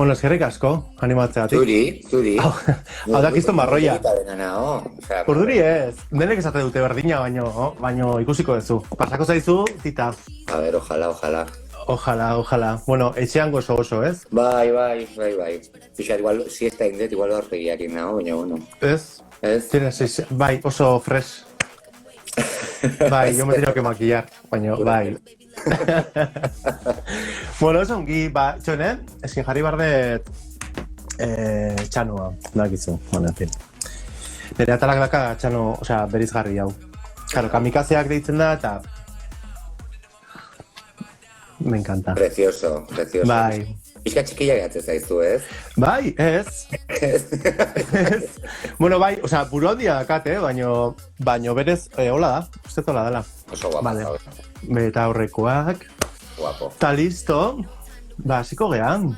Bueno, eskerrik asko, animatzeatik. Zuri. Hau dakizton barroia. Eta Urduri ez, denek esate dute berdina, baino ikusiko duzu. Pasako zaizu, tita. A ver, ojalá. Ojalá. Bueno, etxean gozo, ez? Bai. Pixat, igual, siesta indet, igual horregiakin nago, baina, bueno. Ez? Bai, oso fresh. Bai, yo me tengo que maquillar, baina, bai. Bueno, eso ongi, txone, eskin jarri bardet txanoa, dakizu, bueno, en fin. Nire atalak daka txano, osea, berizgarri hau. Claro, kamikazeak deitzen da, eta... Me encanta. Precioso. Bai. Pixka txikilla gehatzen zaizu, ez? Bai, ez. Bueno, bai, osea, burualdia dakat, baino berez, hola da, ustez hola dela. Oso guapa, vale. Eta aurrekoak. Guapo. Ta listo. Hasiko gehan.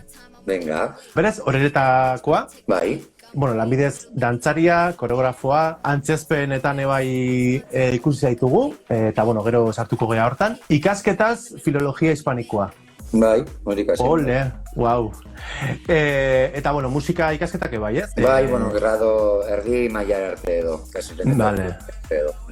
Venga. Berez, horretakoa. Bai. Bueno, lanbidez dantzaria, koreografoa, antzezpenetan ebai ikusi zaitugu, eta bueno, gero sartuko gea hortan. Ikasketaz filologia hispanikoa. Bai, hori ikasen. Ole, wow. Eta bueno, musika ikasketak ebai, ez? Bai, bueno, grado erdi mailar arte edo. Vale.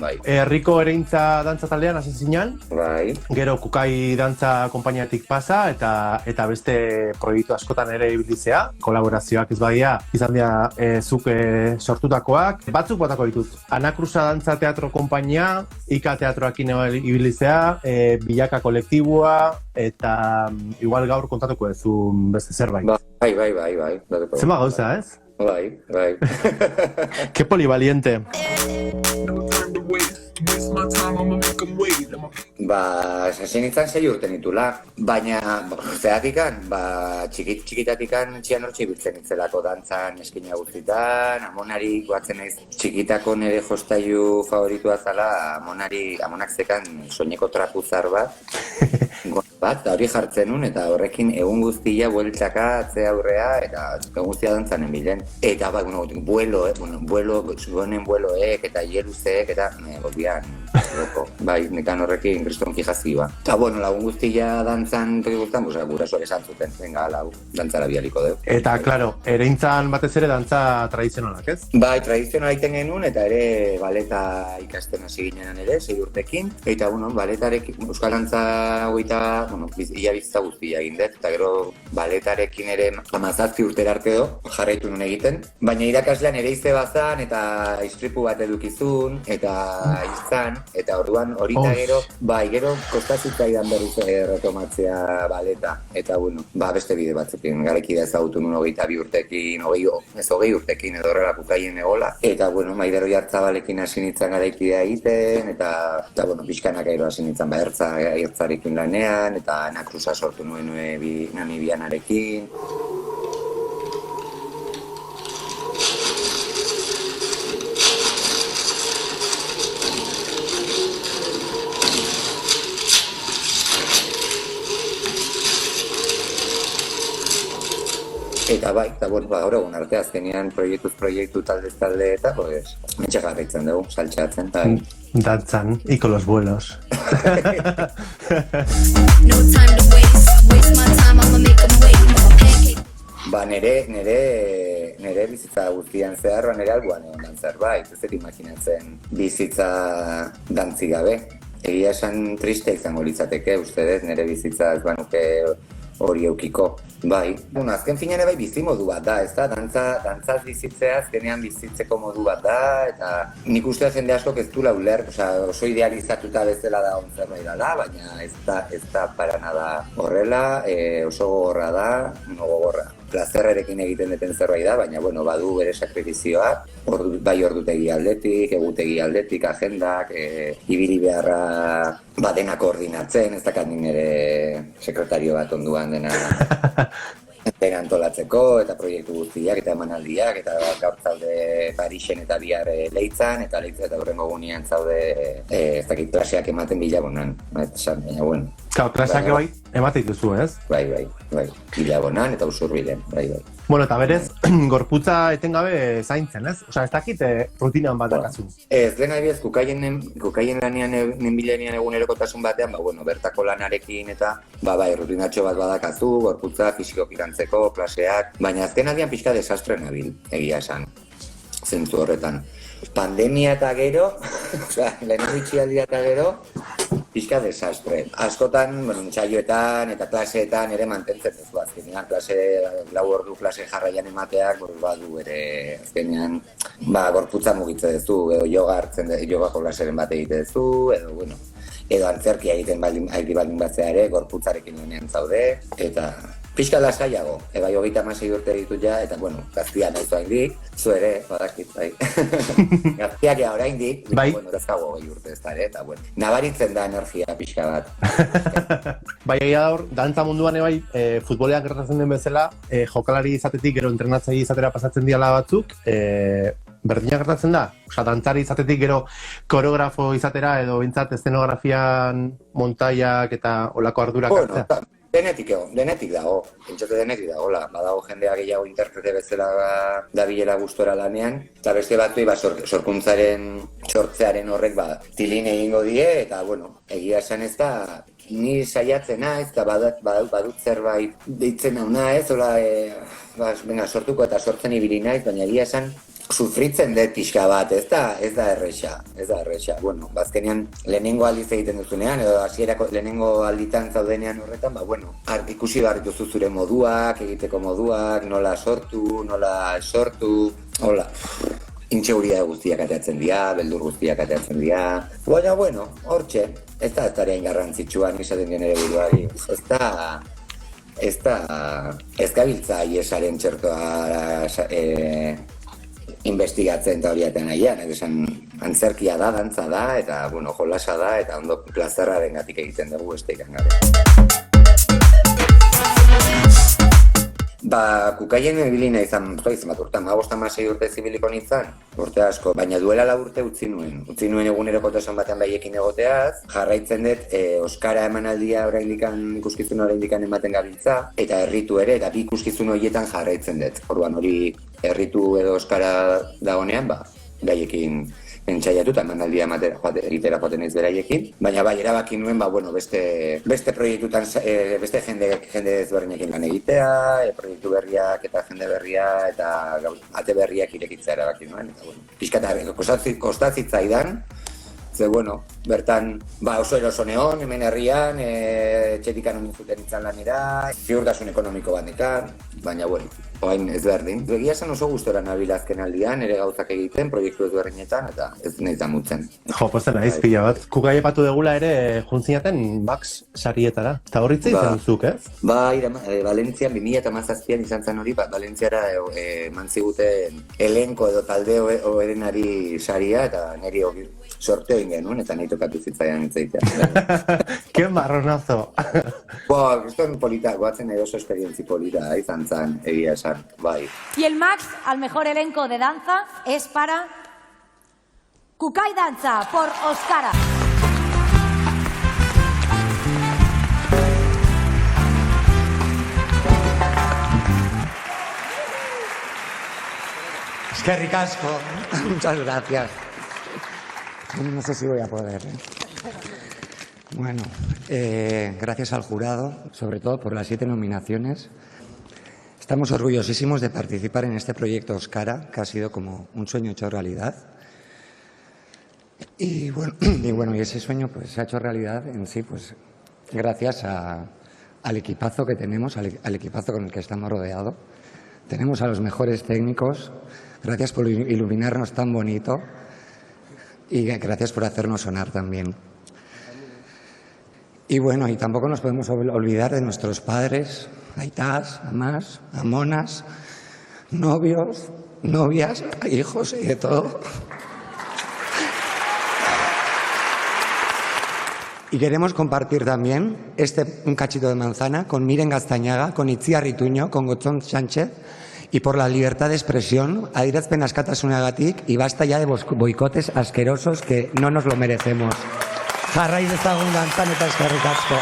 Bai. Herriko ereintza dantza taldean hasi zinan. Bai. Gero Kukai dantza konpainiatik pasa eta beste proiektu askotan ere ibiltzea, kolaborazioak ez baia izan dira zuk sortutakoak. Batzuk botako ditut. Anakruza dantza teatro konpainia, Ika teatroakin ibiltzea, Bilaka kolektiboa eta igual gaur kontatuko duzu beste zerbait. Bai. Zenba gauza, ez? Bai. Qué polivaliente. Sasen izan 6 urte nitula, baina zeatikan, txikitatikan txian hortxe ibiltzen itzelako dantzan eskina guztitan, amonari guatzen naiz txikitako nire jostailu favoritua zala, amonak zekan soineko trapuzar bat, hori jartzen nun, eta horrekin egun guztia bueltaka atzea aurrea, eta egun guztia dantzan enbilen. Eta bueloek, eta hieluzeek, eta volvian loko. Bai, nekan horrekin kriston fijazioa. Eta bueno, lagun guztia dantzan guztan, gurasoak esan zuten, venga, dantzara bialiko deu. Eta, claro, ereintzan batez ere dantza tradizionalak, ez? Bai, tradizionala iten genuen, eta ere baleta ikasten hasi ginen ere, 6 urtekin. Eta, bueno, baletarekin, euskal dantza hogeita, ia bizitza guztia egin dut, eta gero baletarekin ere 17 urtera arte jarraitu nun egiten. Baina irakaslean ere izte bazan, eta istripu bat edukizun, eta izan, eta orduan horita gero kostazitzaidan berriz retomatzea baleta. Eta, bueno, beste bide batzukin, garekida ezagutu nun 22 urtekin, 20 urtekin edo horrela Kukaien egola. Eta, bueno, Maidero Jartzabalekin hasi nintzen garaikidea egiten, eta bueno, pixkanak gero hasi nintzen ertzarekin lanean, eta Anakruza sortu nuen Namibianarekin. Eta bai, eta gaur egun arte azkenean proiektu talde eta mentxe jarraitzen dugu, saltxatzen. Dantzan, y con los vuelos. Nere bizitza guztian zehar, nere albuan egon zerbait, ez dut imaginatzen bizitza dantzi gabe. Egia esan triste izango litzateke, uste dut, nere bizitza ez banuke hori eukiko. Bai, azken finean bai bizi modu bat da, ez da? Dantzaz bizitzea azkenean bizitzeko modu bat da, eta nik uste jende asko ez du lauler, oso idealizatuta bezala da zerbait dela, baina ez da para nada horrela, oso gogorra da, gogorra. Plazerrerekin egiten duten zerbait da, baina badu bere sakrifizioa, bai ordutegi aldetik, egutegi aldetik, agendak, ibili beharra dena koordinatzen, ez dakat nire sekretario bat onduan dena antolatzeko, eta proiektu guztiak, eta emanaldiak, eta gaur zaude Parisen eta bihar Leitzan, eta hurrengo gunean zaude ez dakit klaseak ematen bila, baina, Klaseak bai, emate dituzu, ez? Bai. Ilabonan eta Usurbilen, bai. Bueno, eta berez, gorputza etengabe zaintzen, ez? Osa, ez dakit rutinan bat dakazu. Ez, dena bidez, kukaien lanean nenbilenean egunerokotasun batean, bertako lanarekin eta, rutinatxo bat badakazu, gorputza, fisiko pirantzeko, klaseak, baina azken aldian pixka desastre nabil, egia esan, zentzu horretan. Pandemia eta gero, lehenengo itxialdia eta gero, pixka desastre. Askotan, txaioetan eta klaseetan ere mantentzen duzu. Azkenean, lau ordu klase jarraian emateak, badu ere, azkenean, gorputza mugitze duzu, edo jogako klaseren bat egite duzu, edo antzerkia egiten baldin batzea ere, gorputzarekin lanean zaude, eta pixka lasaiago, bai 36 urte ditut ja, eta gaztia nahi zuaindik, zu ere, badakit, bai. Gaztiak ea oraindik, dazkago 20 urte ez da ere, eta nabaritzen da energia pixka bat. Bai, egia hor, dantza munduan bai, futboleak gertatzen den bezala, jokalari izatetik, gero entrenatzaile izatera pasatzen diala batzuk, berdinak gertatzen da? Osa, dantzari izatetik gero koreografo izatera, edo bintzat eszenografian montaiak eta olako ardurak hartzea? Denetik dago, pentsote denetik dago, badago jendea gehiago interprete bezala dabilela gustora lanean, eta beste batzuei sorkuntzaren sortzearen horrek tilin egingo die, eta egia esan ez da, ni saiatzen naiz, eta badut zerbait deitzen hau naiz, sortuko eta sortzen ibili naiz, baina egia esan, sufritzen dut pixka bat, ez da erresa. Bazkenean lehenengo aldiz egiten duzunean, edo hasierako lehenengo alditan zaudenean horretan, ikusi behar dituzu zure moduak, egiteko moduak, nola sortu, nola sortu, hola. Intseguridade guztiak ateatzen dira, beldur guztiak ateatzen dira. Baina, hortxe, ez da tareain garrantzitsuan izaten dien ere buruari. Ez gabiltza iesaren txertoa investigatzen eta horiaten nahian, esan antzerkia da, dantza da, eta jolasa da, eta ondo plazerraren gatik egiten dugu estekan gabe. Kukaien ebilina izan, bat urtean, 5-6 urte zibiliko nintzen, urte asko, baina duela 4 urte utzi nuen egunerokotasun batean baiekin egoteaz, jarraitzen dut Oskara emanaldia oraindikan ikuskizun oraindikan ematen gabiltza, eta herritu ere, eta bi ikuskizun horietan jarraitzen dut. Orduan hori herritu edo Oskara dagonean, gaiekin entzaiatu eta emanaldia egitera joaten naiz beraiekin, baina erabaki nuen, beste proiektutan, beste jende ezberdinekin lan egitea, proiektu berriak eta jende berria eta ate berriak irekitzea erabaki nuen, eta pixka eta kostatzitzaidan, ze bertan oso eroso neon, hemen herrian, etxetikan honen zuten itzan lanera, ziurtasun ekonomiko bat nekan, baina oain ez berdin. Egia esan oso gustora nabil azken aldian, ere gauzak egiten, proiektu ezberdinetan, eta ez nahi zamutzen. Jo, posten naiz, pila bat. Kukai epatu degula ere juntzinaten Max sarietara. Eta horritze izan duzuk, ez? Valentzian, 2017an izan zen hori, Valentziara mantziguten elenko edo talde hoberenari saria, eta niri sorteo genuen, eta nahi tokatu zitzaian itzaitea. Ke marronazo! Kriston polita, goatzen edo oso esperientzi polita, izan zen, egia esan, bai. Y el Max al mejor elenco de danza es para Kukai Danza, por Oskara. Eskerrik asko, muchas gracias. No sé si voy a poder. Bueno, gracias al jurado, sobre todo por las 7 nominaciones. Estamos orgullosísimos de participar en este proyecto Oskara, que ha sido como un sueño hecho realidad. Y ese sueño pues se ha hecho realidad en sí, pues gracias al equipazo que tenemos, al equipazo con el que estamos rodeados. Tenemos a los mejores técnicos. Gracias por iluminarnos tan bonito. Y gracias por hacernos sonar también. Y y tampoco nos podemos olvidar de nuestros padres, aitás, amás, amonas, novios, novias, hijos y de todo. Y queremos compartir también un cachito de manzana con Miren Gaztañaga, con Itziar Ituño, con Gotzón Sánchez, y por la libertad de expresión, adierazpen askatasunagatik, y basta ya de boicotes asquerosos que no nos lo merecemos. Jarraiz dezagun dantzan eta eskerrik asko.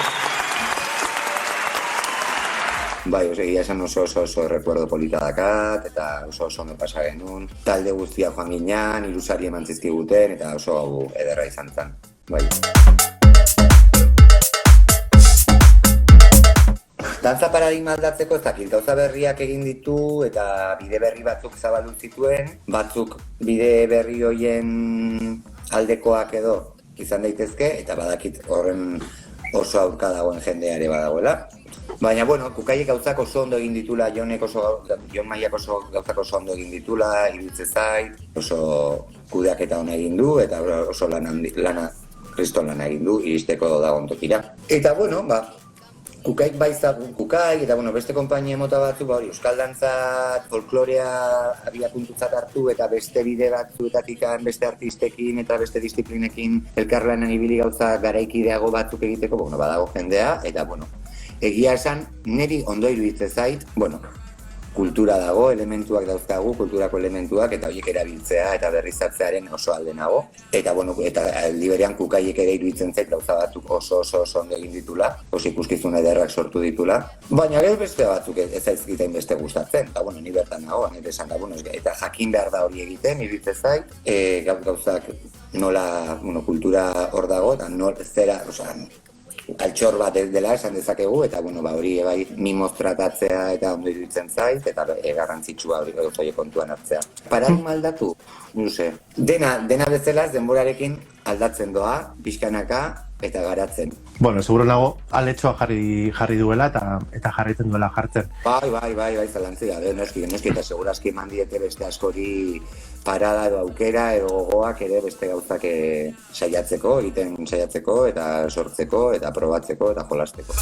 Bai, egia esan oso recuerdo polita dakat, eta oso ondo pasa genuen. Talde guztia joan ginean, ilusari eman zizkiguten, eta oso ederra izan zen. Bai. Dantza paradigma aldatzeko ez dakit, gauza berriak egin ditu eta bide berri batzuk zabaldu zituen, batzuk bide berri hoien aldekoak edo izan daitezke, eta badakit horren oso aurka dagoen jendea ere badagoela. Baina, bueno, Kukaiek gauzak oso ondo egin ditula, Jon Maiak oso gauzak oso ondo egin ditula, ibiltze zait, oso kudeaketa ona egin du, eta oso kriston lana egin du, iristeko dagoen tokira. Eta, bueno, Kukaik Kukai, eta beste konpainia mota batzuk, euskal dantzat, folklorea abiapuntutzat hartu, eta beste bide batzuetatik beste artistekin eta beste disiplinekin elkarlanan ibili gauza garaikideago batzuk egiteko, badago jendea, eta, egia esan, niri ondo iruditzen zait, kultura dago, elementuak dauzkagu, kulturako elementuak, eta horiek erabiltzea eta berrizatzearen oso alde nago. Eta, eta aldi berean Kukaiek ere iruditzen zait gauza batzuk oso ondo egin ditula, oso ikuskizun ederrak sortu ditula. Baina gero beste batzuk ez zaizkitain beste gustatzen, eta ni bertan nago, nire esan da, eta jakin behar da hori egiten, iruditzen zait, gauzak nola, kultura hor dago, eta zera, altxor bat ez dela esan dezakegu, eta hori bai mimoz tratatzea eta ondo iruditzen zait, eta garrantzitsua hori gauzaile kontuan hartzea. Paradigma aldatu, dena bezala denborarekin aldatzen doa, pixkanaka eta garatzen. Seguro nago aletxoa jarri duela eta jarraitzen duela jartzen. Bai, zalantzia, noski, eta segurazki eman diete beste askori parada edo aukera edo gogoak ere beste gauzak egiten saiatzeko eta sortzeko eta probatzeko eta jolasteko.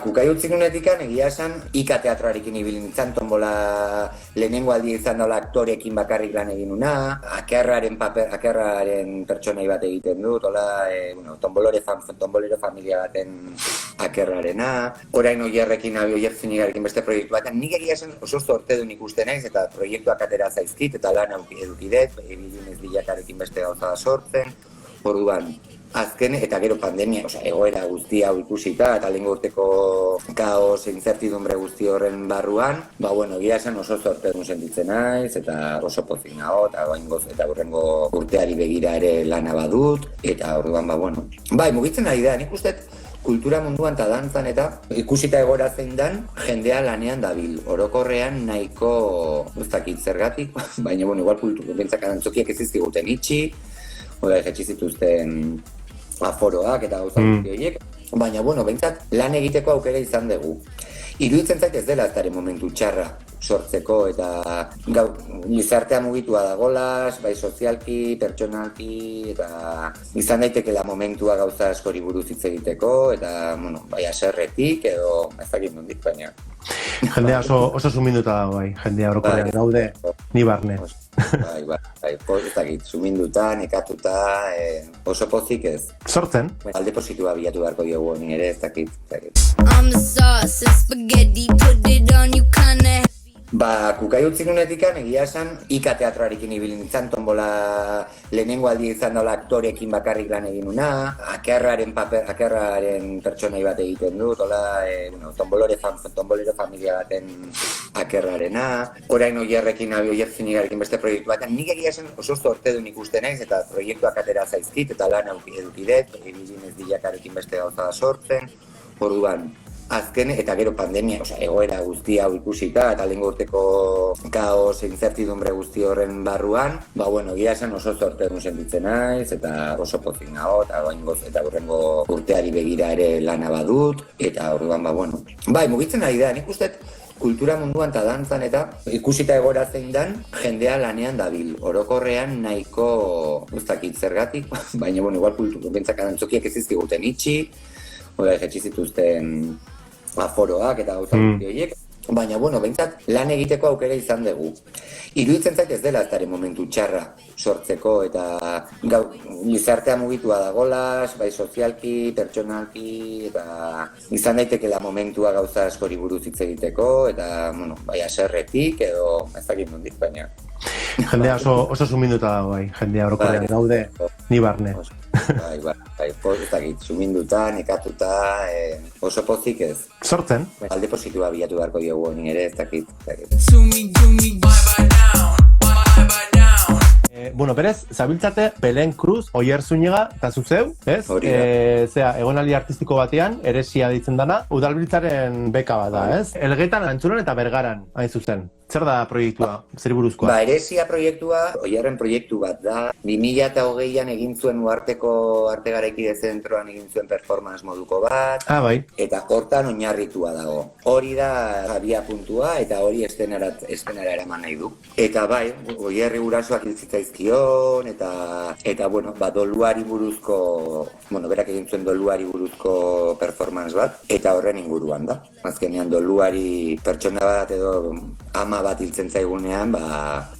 Kukai utzikunetik egia esan Ika teatroarekin ibili nintzen, tombola lehenengo aldi izan dola aktorekin bakarrik lan egin nuna, akerraren pertsonai bat egiten dut, tombolero familia baten akerrarena, orain Oierrekin Zinigarekin beste proiektu batean, nik egia esan oso zortedun ikusten naiz eta proiektuak atera zaizkit eta lan edukidet, ebilinez bilakarekin beste gauza da sortzen, orduan. Azken eta gero pandemia, egoera guzti hau ikusita eta lehengo urteko kaos, incertidumbre guzti horren barruan, egia esan oso zortedun sentitzen naiz eta oso pozik nago eta hurrengo urteari begira ere lana badut eta orduan mugitzen ari da, nik uste kultura munduan eta dantzan eta ikusita egoera zein dan, jendea lanean dabil. Orokorrean nahiko guztakit zergatik, baina igual kultura bentzak antzokiak ez izkiguten itxi, jetxi zituzten aforoak eta gauza guzti horiek, baina behintzat lan egiteko aukera izan dugu. Iruditzen zait ez dela eztaren momentu txarra sortzeko eta gizartea mugitua dagolaz, bai sozialki, pertsonalki, eta izan daitekela momentua gauza askori buruz hitz egiteko, eta, bai aserretik edo ez dakit nondik, baina. Jendea oso suminduta dago, jendea orokorrean daude, ni barne. Bai, ez dakit, suminduta, nekatuta, oso pozik ez. Sortzen? Alde positua bilatu beharko diogu honi ere, ez dakit. I'm the sauce and spaghetti, put it on you kinda. Kukai utzikunetik egia esan Ika teatroarekin ibili nintzen, tombola lehenengo aldi izan dola aktorekin bakarrik lan egin nuna, akerraren pertsonai bat egiten dut, tombolero familia baten akerrarena, orain Oierrekin Zinigarekin beste proiektu batean, nik egia esan oso zortedun ikusten naiz eta proiektuak atera zaizkit eta lan edukidet, ebilinez bilakarekin beste gauza da sortzen, orduan. Azken eta gero pandemia, egoera guzti hau ikusita eta lehengo urteko kaos, incertidumbre guzti horren barruan, egia esan oso zortedun sentitzen naiz eta oso pozik nago eta hurrengo urteari begira ere lana badut eta orduan mugitzen ari da, nik uste kultura munduan eta dantzan eta ikusita egoera zein dan, jendea lanean dabil. Orokorrean nahiko guztakit zergatik, baina igual kultura bentzak antzokiak ez izkiguten itxi, jetxi zituzten aforoak eta gauza guzti horiek, baina behintzat lan egiteko aukera izan dugu. Iruditzen zait ez dela eztaren momentu txarra sortzeko eta gizartea mugitua dagolaz, bai sozialki, pertsonalki, eta izan daitekela momentua gauza askori buruz hitz egiteko, eta, bai aserretik edo ez dakit nondik, baina. Jendea oso suminduta dago, jendea orokorrean daude, ni barne. Ez dakit, suminduta, nekatuta, oso pozik ez. Sortzen? Alde positua bilatu beharko diogu honi ere, ez dakit. Bueno, berez, zabiltzate Belen Cruz, Oier Zúñiga, eta zuzeu, ez? Hori da. Egonaldi artistiko batean, eresia deitzen dana, udalbiltzaren beka bat da, ez? Elgetan, Antzuran eta Bergaran, hain zuzen. Zer da proiektua, zer buruzkoa? Eresia proiektua, Oierren proiektu bat da. 2020an egin zuen Uarteko Arte Garaikide Zentroan egin zuen performance moduko bat. Bai. Eta hortan oinarritua dago. Hori da abia puntua eta hori estenara eraman nahi du. Eta bai, Oierri gurasoak hiltzitzaizkion eta bueno, doluari buruzko, berak egin zuen doluari buruzko performance bat eta horren inguruan da. Azkenean doluari pertsona bat edo ama bat hiltzen zaigunean,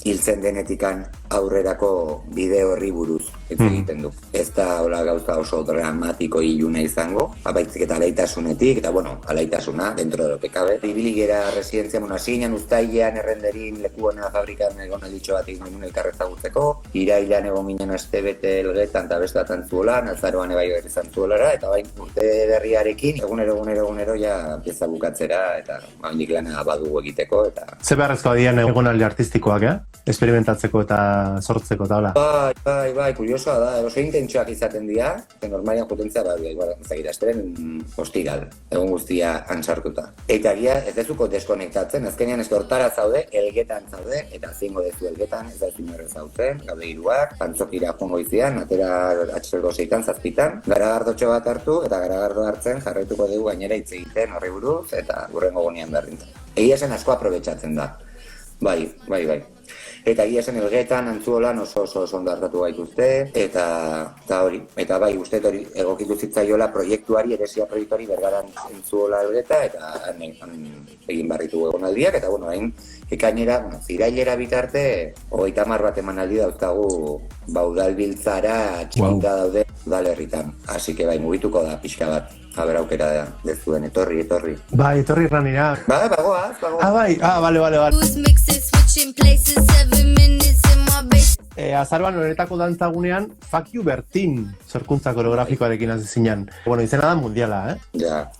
hiltzen denetikan aurrerako bide horri buruz hitz egiten du. Ez da hola gauza oso dramatiko iluna izango, baizik eta alaitasunetik, eta alaitasuna, dentro de lo que cabe. Ibili gera residentzia monasinan, uztailean errenderin lekuona fabrikan egon alditxo bat egin genuen elkarrezagutzeko, irailan egon ginen astebete Elgetan eta beste bat Antzuolan, azaroan ebai berri Antzuolara, eta urte berriarekin, egunero ja pieza bukatzera, eta handik lana badugu egiteko, eta... Ze beharrezkoa dian egonaldi artistikoak, experimentatzeko eta sortzeko eta hola? Bai, kuriosoa da, oso intentsuak izaten dira, normalian jutentzia asteren ostiral, egun guztia antzartuta. Eta gira, ez dezuko deskonektatzen, azkenean ez hortara zaude, Elgetan zaude, eta zingo dezu Elgetan, ez da zimerre zautzen, gaude hiruak, pantzokira joango izian, atera atxergo 6-an, 7-an, garagardotxo bat hartu, eta garagardo hartzen jarraituko dugu gainera hitz egiten horri buruz, eta hurrengo gonean berdintzen. Egia zen asko aprobetxatzen da. Bai. Eta egia zen Elgetan, Antzuolan oso ondo hartatu gaituzte, eta hori. Eta bai, uste hori egokitu zitzaiola proiektuari, eresia proiektuari Bergaran Antzuola Elgeta, eta egin barritu egonaldiak, eta hain ekainera, zirailera bitarte, 30 bat emanaldi dauzkagu udalbiltzara txikita daude udalerritan. Así que bai, mugituko da pixka bat. Haber aukera da, dezuen, etorri. Bai, etorri ranira. Bagoaz. Bai, bale. Who's mixing, switching places, 7 minutes in my base. Azaroan honetako dantzagunean, Fuck You Bertin, sorkuntza koreografikoarekin hasi zinen. Izena da mundiala, Ja.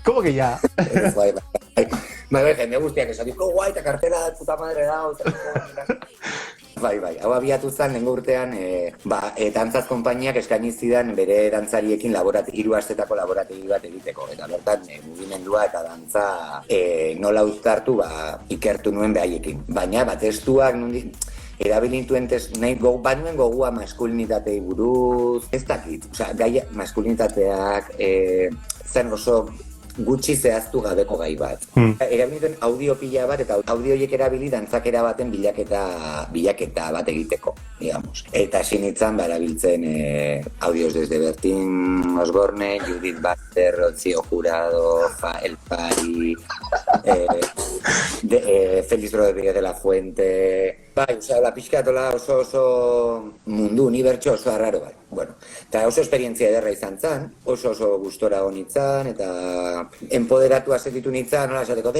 ¿Cómo que ya? Bai, jende guztiak esatiko, guai, eta kartera de puta madre da, Bai, hau abiatu zen, lehenko urtean, dantzaz konpainiak eskaini zidan bere dantzariekin 3 astetako laborategi bat egiteko. Eta bertan, mugimendua eta dantza nola uztartu, ikertu nuen behaiekin. Baina, testuak erabilintuen nahi nuen gogua maskulinitatei buruz, ez dakit. Gai maskulinitateak zen oso gutxi zehaztu gabeko gai bat. Erabilituen audio pila bat, eta audio horiek erabili dantzakera baten bilaketa bat egiteko, digamos. Eta sinitzan erabiltzen audios desde Bertin Osborne, Judith Butler, Rocío Jurado, El Pari, Félix Rodríguez de la Fuente... Bai, la pixkatola oso mundu, unibertso oso arraro bai. Bueno, eta oso esperientzia ederra izan zen, oso gustora honitzen, eta empoderatua sentitu nintzen, nola esateko,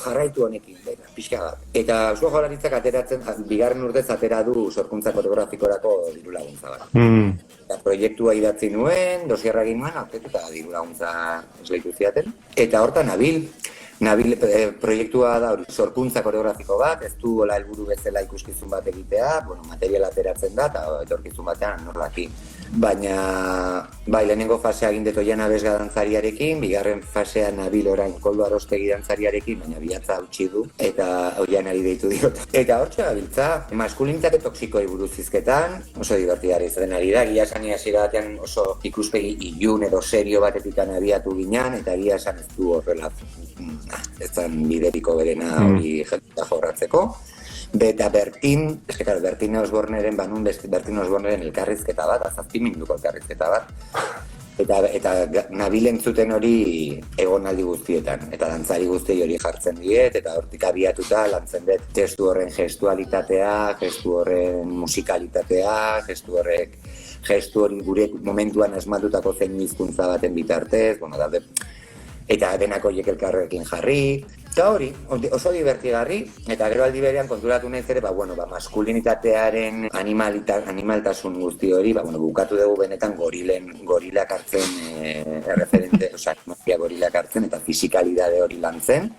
jarraitu honekin, pixka bat. Eta Eusko Jaurlaritzak ateratzen, bigarren urtez atera du sorkuntza koreografikorako diru laguntza bat. Eta proiektua idatzi nuen, dosierra egin nuen, eta diru laguntza esleitu ziaten. Eta hortan Nabil proiektua da hori sorkuntza koreografiko bat, ez du helburu bezala ikuskizun bat egitea, material ateratzen da eta etorkizun batean norlaki. Baina, lehenengo fasea egin dut Oiana Besga dantzariarekin, bigarren fasea Nabil orain Koldo Arostegi dantzariarekin, baina bilatza utzi du eta Oianari deitu diot. Eta hortxe gabiltza, maskulinitate toxikoi buruz hizketan, oso divertidari izaten ari da, egia esan hasiera batean oso ikuspegi ilun edo serio batetik abiatu ginean, eta egia esan ez du horrela ez zen bideriko berena hori jendea jorratzeko. Eta Bertin Osborneren Bertin Osborneren elkarrizketa bat, 7 minutuko elkarrizketa bat. Eta Nabil entzuten hori egonaldi guztietan. Eta dantzari guztiei hori jartzen diet, eta hortik abiatuta lantzen dut testu horren gestualitatea, gestu horren musikalitatea, gestu hori gure momentuan asmatutako zein hizkuntza baten bitartez, daude eta denak horiek elkarrekin jarri. Eta hori, oso divertigarri, eta gero aldi berean konturatu nahiz ere, maskulinitatearen animaltasun guzti hori, bukatu dugu benetan gorilak hartzen referente, gorilak hartzen eta fizikalidade hori lantzen.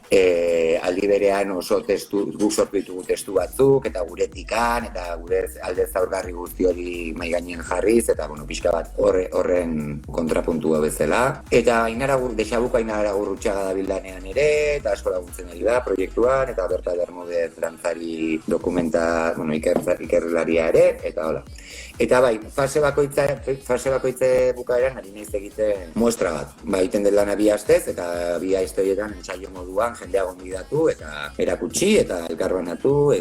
Aldi berean oso guk sortu ditugu testu batzuk, eta gure etikan, eta gure alde zaurgarri guzti hori mai gainean jarriz, eta pixka bat horren kontrapuntua bezala. Eta Dexabuko Ainara Gurrutxaga da bildanean ere, eta asko laguntzen ari da proiektuan, eta Berta Bermudez dantzari ikerlaria ere, eta hola. Eta bai, fase bakoitze bukaeran ari naiz egiten muestra bat. Egiten dela lana 2 astez, eta 2 aste horietan ensaio moduan jendea gonbidatu, eta erakutsi, eta elkarbanatu,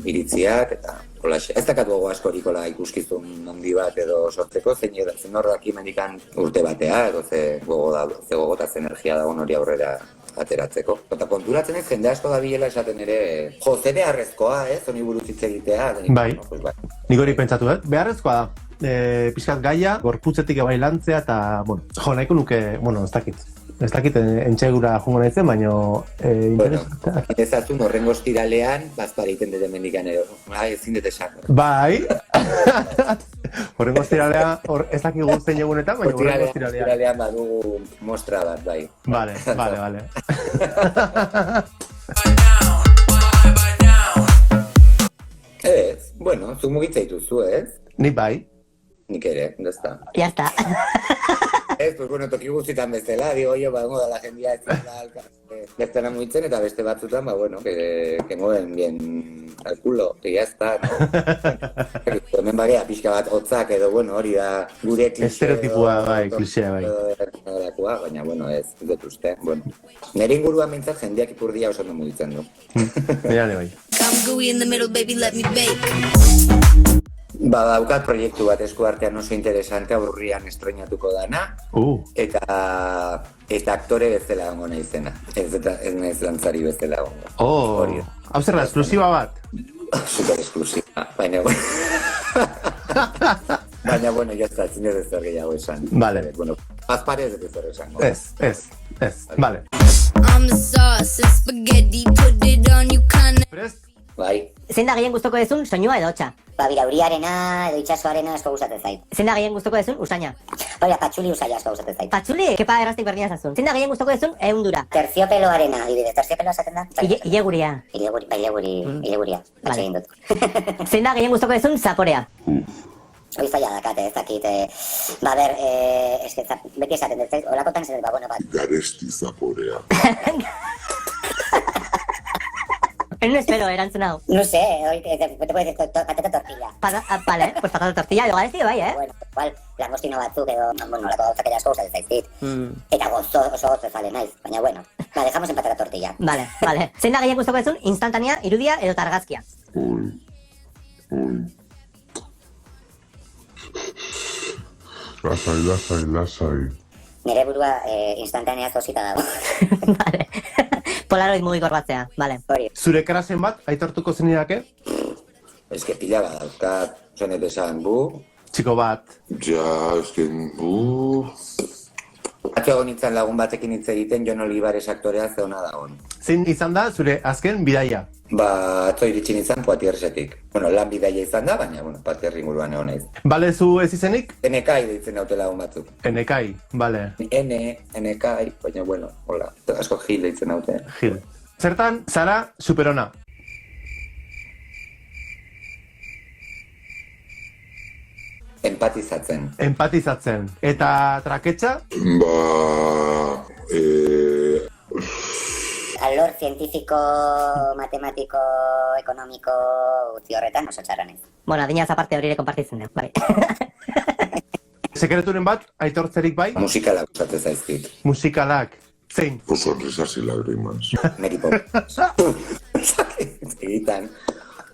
iritziak, eta holaxe. Ez dakat gogo askorik ikuskizun handi bat edo sortzeko, zein horrak imendikan urte batea, edo ze gogo eta energia dagoen hori aurrera ateratzeko. Eta konturatzen ez, jende asko dabilela esaten ere, ze beharrezkoa, honi buruz hitz egitea. Bai, nik hori pentsatu, beharrezkoa da. Pixkat gaia, gorputzetik ebai lantzea, eta, nahiko nuke, ez dakit entxegura jungo nahizen, baina interesantea. Ezazun horrengo estiralean, bazpara egiten dut emendikan ero. Ezin dut esan. Bai, horrengo estiralea, ez dakit guztien egunetan, baina horrengo estiralea. Estiralean badugu mostra bat, bai. Vale. Ez, zuk mugitza dituzu, ez? Nik bai. Nik ere, dazta. Ya está. Ez, toki guztietan bezala, digo yo, la jendea ez zela bertana mugitzen, eta beste batzutan, que mueven bien al culo, que ya está, no? Hemen bagea pixka bat hotzak edo, hori da gure klixea. Estereotipua, bai, klixea, bai. Baina, ez dut uste. Nire inguruan mintzat jendeak ipurdia oso ondo mugitzen du. Mirale, bai. I'm gooey in the middle, baby, let me bake. Daukat proiektu bat eskuartean oso interesante, aurrian estrenatuko dana, eta aktore bezala gongo naizena. Ez naiz lantzari bezala gongo. Hau zerra, esklusiba bat? Super esklusiba, baina jazta, ezin ez zer gehiago esan. Vale. Azpare ez zer esango. Ez, vale. I'm the sauce and spaghetti, put it on you kinda. Prest? Bai. Zein da gehien gustoko dezun soinua edo hotsa? Uriarena edo itxasoarena asko gustatzen zait. Zein da gehien gustoko dezun usaina? Patxuli usaia asko gustatzen zait. Patxuli, kepa erraztik berdina zazun. Zein da gehien gustoko dezun ehundura? Terciopeloarena, adibidez. Terciopeloa esaten da? Ileguria. Ileguria. Batxe egin dut. Zein da gehien gustoko dezun zaporea? Hoi zaila dakate, ez dakit. Beti esaten dut, holakotan esaten dut, bat. Garesti zaporea. No espero erantzun hau. No sé, te puedo decir patata tortilla. Vale, pues patata tortilla, yo garesti bai, Bueno, igual, langostino batzuk edo, lako gauzak ere asko gustatzen zaizkit. Eta oso gozo zale naiz, baina la dejamos en patata tortilla. Vale. Zein da gehien gustoko dezun instantánea, irudia edo targazkia? Lasai. Nire burua instantánea zozita dago. Vale. Polaroid mugikor batzea, vale. Zure karasen bat, aitortuko zenidake? Ez que pila bat dauzkat, zonet esan, Txiko bat. Ja, Atzo nintzen lagun batekin hitz egiten, Jon Olivares aktorea zeona dagoen. Zein izan da zure azken bidaia? Atzo iritsi nintzen Poitiersetik. Lan bidaia izan da, baina, Poitier inguruan egon naiz. Bale zu ez izenik? Enekai deitzen daute lagun batzuk. Enekai, bale. Enekai, baina, hola. Asko Gil deitzen daute. Gil. Zertan, zara superona? Empatizatzen. Eta traketxa? Alor zientifiko, matematiko, ekonomiko, utzi horretan oso txarra naiz. Bueno, adinaz aparte hori ere konpartitzen dut, bai. Sekreturen bat, aitortzerik bai? Musikalak usatzen zaizkit. Musikalak. Zein? Sonrisas y lágrimas. Mary Poppins. Egitan.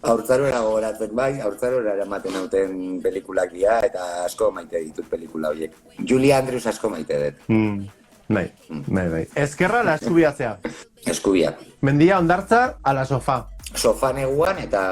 Haurtzaroera gogoratzen bai, haurtzaroera eramaten hauten pelikulak dira, eta asko maite ditut pelikula horiek. Julie Andrews asko maite dut. Bai. Ezkerra ala eskubiatzea? Eskubia. Mendia ondartza ala sofa? Sofa neguan eta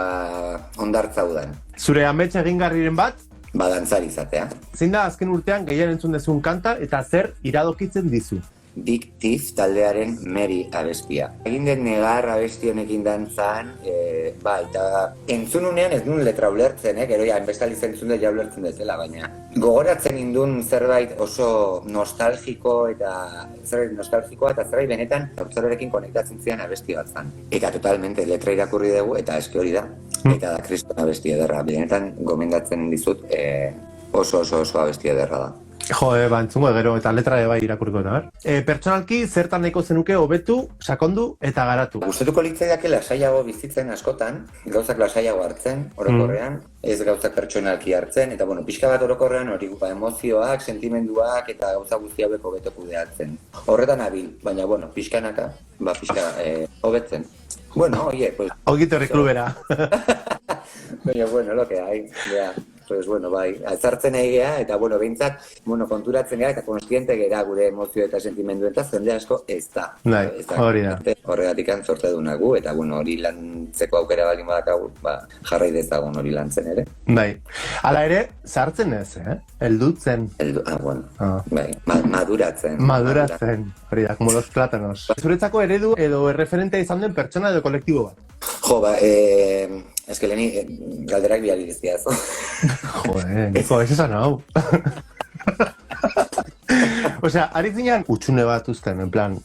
ondartza udan. Zure amets egingarriren bat? Badantzari izatea. Zein da azken urtean gehien entzun dezun kanta eta zer iradokitzen dizu? Big Thief taldearen Mary abestia. Egin den negar abesti honekin dantzan, eta entzununean ez duen letra ulertzen, gero ja, enbestaliz entzun dut ja ulertzen dezela, baina gogoratzen indun zerbait oso nostalgikoa eta zerbait benetan haurtzaroarekin konektatzen zian abesti bat zan. Eta totalmente letra irakurri dugu eta eske hori da. Eta da kriston abesti ederra. Benetan gomendatzen dizut oso abesti ederra da. Jo, entzungo gero eta letra bai irakurriko da, pertsonalki zertan nahiko zenuke hobetu, sakondu eta garatu. Gustatuko litzaidake lasaiago bizitzen askotan, gauzak lasaiago hartzen, orokorrean, ez gauzak pertsonalki hartzen, eta pixka bat orokorrean hori emozioak, sentimenduak eta gauza guzti hauek hobeto kudeatzen. Horretan abil, baina pixkanaka, hobetzen. Bueno, oie, pues... Ogito horri klubera. Baina, lo que hay, ya. Pues bai, azartzen egea eta behintzat, konturatzen gara eta konstiente gara gure emozio eta sentimendu eta jende asko ez da. Hori da. Horregatik antzorte dunagu eta hori lantzeko aukera baldin badakagu, jarrai dezagun hori lantzen ere. Bai. Hala ere, sartzen ez, Eldutzen. Bai, maduratzen. Maduratzen, hori da, como los plátanos. Zuretzako eredu edo erreferentea izan den pertsona edo kolektibo bat? Jo, ez que leheni galderak biali dizkiaz. Niko, ez esan hau. Osea, ari zinean utxune bat uzten, en plan,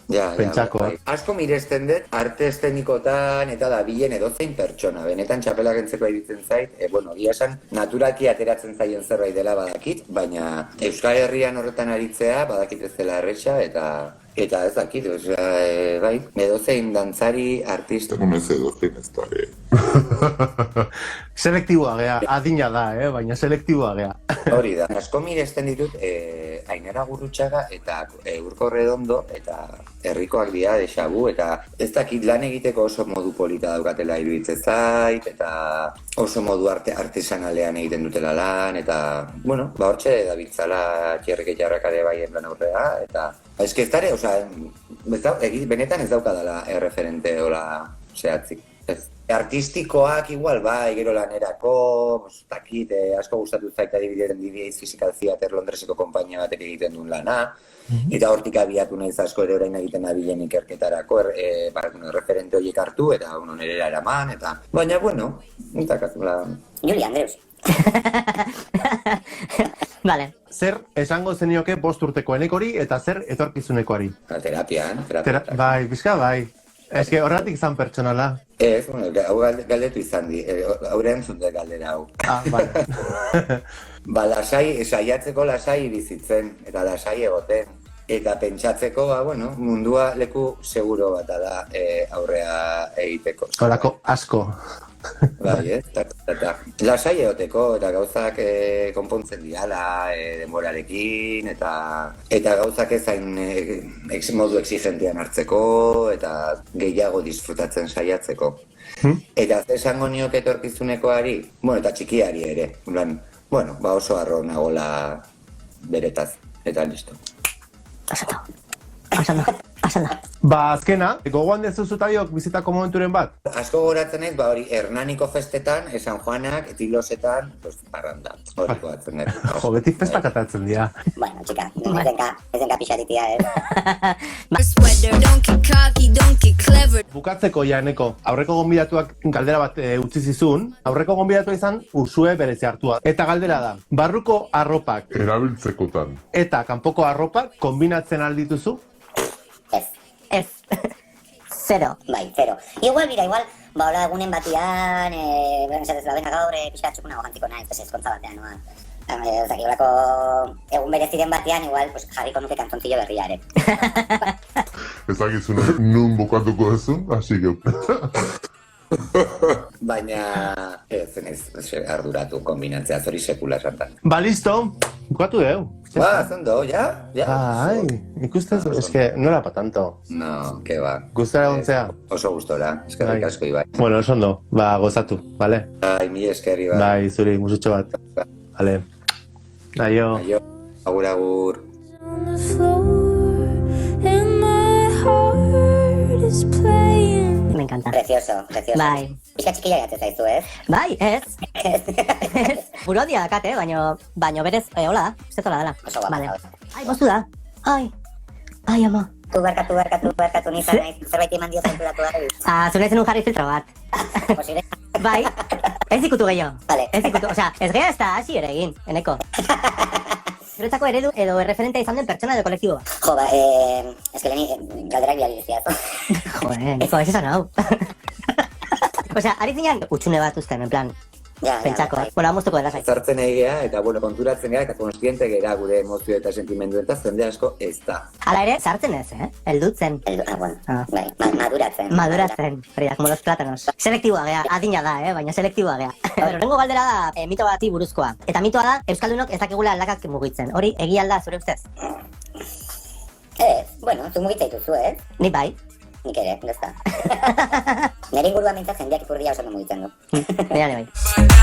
pentsako. Asko miresten dut, arte eszenikotan eta dabilen edozein pertsona. Benetan txapelak entzeko iruditzen zait, egia esan, naturalki ateratzen zaien zerbait dela badakit, baina Euskal Herrian horretan aritzea badakit ez dela erresa eta ez dakit, bai, edozein dantzari, artista... Egun ez edozein ez da, Selektiboa gea, adina da, baina selektiboa gea. Hori da, asko miresten ditut Ainara Gurrutxaga eta Urko Redondo eta herrikoak dira desagu eta ez dakit lan egiteko oso modu polita daukatela iruditzen zait eta oso modu artesanalean egiten dutela lan eta, hortxe dabiltzala txerreke jarrakare baien lan aurrea eta ez que ez dara, benetan ez daukadala erreferente hola zehatzik. Artistikoak igual bai, gero lanerako, takit, asko gustatu zaita adibidez DBA's Physical Theater Londreseko konpainia batek egiten duen lana, eta hortik abiatu nahiz asko ere orain egiten abilen ikerketarako, referente horiek hartu, eta nerera eraman, eta... Baina, Juli Andreus. Vale. Zer esango zenioke 5 urteko enekori eta zer etorkizunekoari? Terapian. Bai, bizka bai. Ez que horretik izan pertsonala. Ez, hau galdetu izan di, haurean zunde galdera hau. Bai. Saiatzeko lasai bizitzen, eta lasai egoten. Eta pentsatzeko, mundua leku seguro bat da aurrea egiteko. Horako asko. Bai, lasai egoteko, eta gauzak konpontzen diala denborarekin, eta gauzak ezain modu exigentean hartzeko, eta gehiago disfrutatzen saiatzeko. Eta esango nioke etorkizunekoari, eta txikiari ere, oso harro nagola beretaz, eta listo. Pasando. Azkena, gogoan dezuzutabiok bizitako momenturen bat? Asko goratzen naiz, hori Hernaniko festetan, San Juanak, Etilosetan, parranda, horiko batzen dut. Jo, beti festak atatzen dira. Bueno, txika, ez denka pixaritia, Sweater, don't get cocky, don't get clever. Bukatzeko Janeko, aurreko gonbidatuak galdera bat utzi zizun, aurreko gonbidatua izan Ursue berezi hartua. Eta galdera da, barruko arropak Erabiltzekotan. eta kanpoko arropak kombinatzen aldituzu? Ez. Zero. Bai, zero. Igual, hola egunen batian, esatez la bena gaur, pixka txukuna gogantiko nahi, ezkontza batean, olako egun bereziren batean, igual, jarriko nuke kantzontzillo berriare. Ez dakizu nun bukatuko duzu, hasi geu. Baina, ez arduratu kombinatzea zori sekula esantan. Listo, bukatu deu. Zondo, ya? Ai, ikustez, eske, no era pa tanto. No, que va. Gustora gontzea? Oso gustora, eskerrik asko Ibai. Bueno, ondo, gozatu, vale? Mi esker Ibai. Bai, zuri, musutxo bat. Vale. Aio. Agur. On the floor, and my heart is playing. Me encanta. Precioso. Bai. Pixka txikila gatzen zaizu, ez? Bai, ez. Burodia dakat, baino berez, hola da, zetola dela. Oso guapa. Vale. Ai, bostu da. Ai, Ai, ama. Barkatu, nizan nahi, zerbait eman dio zenturatu gara. Zure zen un jarri filtro bat. Posible. Bai, ez ikutu gehiago. Vale. Ez ikutu, osea, ez geha ez da hasi ere egin, eneko. Zuretzako eredu edo erreferentea izan den pertsona edo kolektiboa. Jo, ez que leheni galderak bializiaz. Joder, eneko, ez esan hau. Osea, ari zinean, utxune bat uzten, en plan, pentsako. Bueno, amustuko dela zait. Zartzen egea eta konturatzen gara eta konstiente gera gure emozio eta sentimendu eta jende asko ez da. Hala ere, sartzen ez, Eldutzen. Bai, maduratzen. Maduratzen, hori da, como los plátanos. Selektiboa gea, adina da, baina selektiboa gea. Horrengo galdera da, mito bati buruzkoa. Eta mitoa da, Euskaldunok ez dakigula aldakak mugitzen. Hori, egia alda, zure ustez? Bueno, zu mugitza dituzu, Ni bai. Nik ere, dozta. Nere inguruan mintzat jendeak ipurdia oso mugitzen du. Nire bai.